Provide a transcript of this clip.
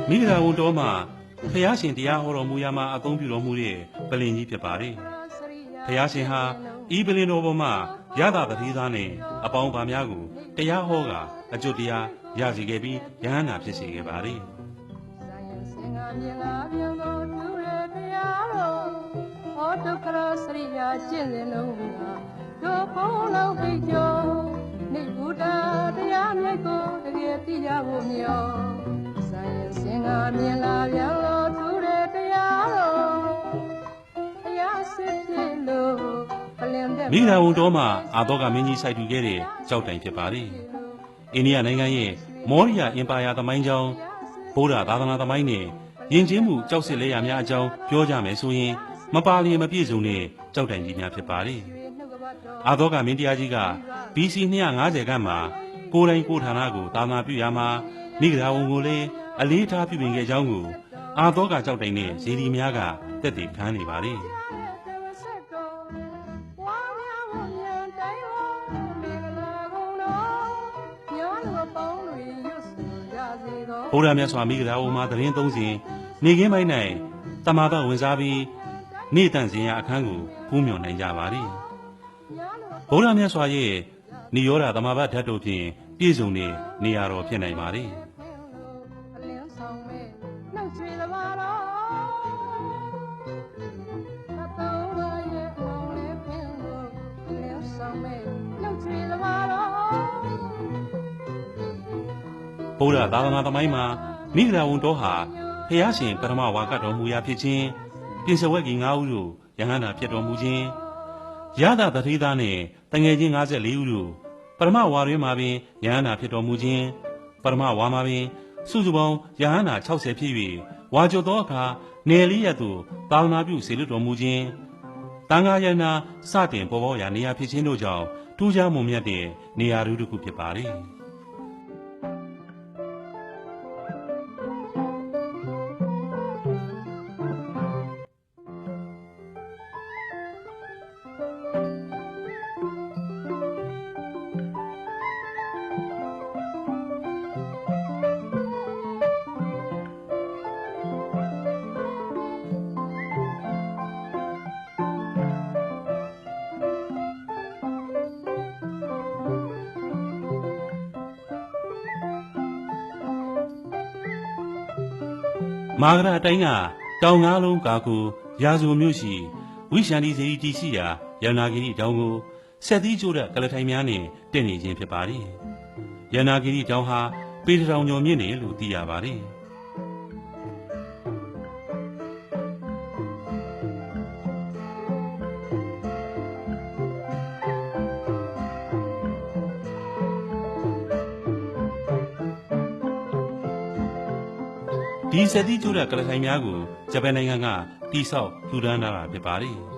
မိဂရာဝန်တော်မှာဖျားရှင်တရားဟောတော်မူရာမှာအသုံးပြုတော်မူတဲ့ပလင်ကြီးဖြစ်ပါတယ်။ဖျားရှင်ဟာဤပလင်တော်ပေါ်မှာရတာတတိသားနဲ့အပေါင်းပါများကိုတရားဟောကအကျိုးတရားရစေခဲ့ပြီးယဟန္တာဖြစ်စေခဲ့ပါတယ်။ဟောတုခရစရိယာကျင့်စဉ်လုံးကတို့ဘုံလုံးဖိတ်ကျော်နေဘုဒ္ဓတရားမြတ်ကိုတကယ်သိကြဖို့မျှော်စင်ငါမြင်လာပြန်လို့ထူတဲ့တရားတော်တရားစစ်ဖြစ်လို့မိဂရာဝန်တော်မှာအာသောကမင်းကြီးစိုက်ထူခဲ့တဲ့ကြောက်တိုင်ဖြစ်ပါတယ်။အိန္ဒိယနိုင်ငံရဲ့မောရိယာအင်ပါယာသမိုင်းကြောင်းဗုဒ္ဓသာသနာသမိုင်းနဲ့ယဉ်ကျေးမှုကြောက်စစ်လဲရများအကြောင်းပြောကြမယ်ဆိုရင်မပါလျင်မပြည့်စုံတဲ့ကြောက်တိုင်ကြီးများဖြစ်ပါတယ်။အာသောကမင်းတရားကြီးက BC 250ခန့်မှာကိုယ်တိုင်ကိုယ်ဌာနကိုသာသနာပြုရာမှာမိဂရာဝန်ကိုလည်းအလေးထားပြုပြင်ခဲ့ကြောင်းကိုအာသောကကြောက်တိုင်နဲ့ဇေဒီများကသက်သေခံနေပါလေ။ဘုရားမြတ်စွာမိဂရာဝန်မှာသတင်းသုံးစဉ်နေခင်းပိုင်း၌တမာတော်ဝင်စားပြီးနေတန့်စဉ်ရအခန်းကိုဖူးမြော်နိုင်ကြပါလေ။ဘုရားမြတ်စွာရဲ့နိရောဓသမာဘတ်ဓာတ်တို့ဖြင့်ပြည့်စုံတဲ့နေရာတော်ဖြစ်နိုင်ပါလေ။ဗုဒ္ဓသာသနာသမိုင်းမှာမိဂရာဝန်တော်ဟာဖျားရှင်ပထမဝါကတော်မူရာဖြစ်ခြင်းပြင်စဝက်ကြီး9ဦးတို့ယဟန္တာဖြစ်တော်မူခြင်းရသတတိသားနဲ့တငယ်ချင်း54ဦးတို့ပထမဝါတွင်မှာပင်ယဟန္တာဖြစ်တော်မူခြင်းပထမဝါမှာပင်စုစုပေါင်းယဟန္တာ60ဖြစ်၍ဝါကျော်သောအခါနယ်လေးရသို့သာသနာပြုစေလွှတ်တော်မူခြင်းတန်ခါယန္တာစတင်ပေါ်ပေါက်ရာနေရာဖြစ်ခြင်းတို့ကြောင့်ထူးခြားမွန်မြတ်တဲ့နေရာတစ်ခုဖြစ်ပါလေ။မာဂရအတိုင်းကတောင်ငါးလုံးကာကူရာဇုံမြို့ရှိဝိရှန္တိစေတီရှိရာရဏာဂိရိတောင်ကိုဆက်သီးကျိုးတဲ့ကလထိုင်များနဲ့တက်နေခြင်းဖြစ်ပါလေ။ရဏာဂိရိတောင်ဟာပေတထောင်ကျော်မြင့်တယ်လို့သိရပါတယ်။ဒီဆက်သီးကျိုးတဲ့ကလထိုင်များကိုဂျပန်နိုင်ငံကတိဆောက်ထူထောင်ထားတာဖြစ်ပါတယ်။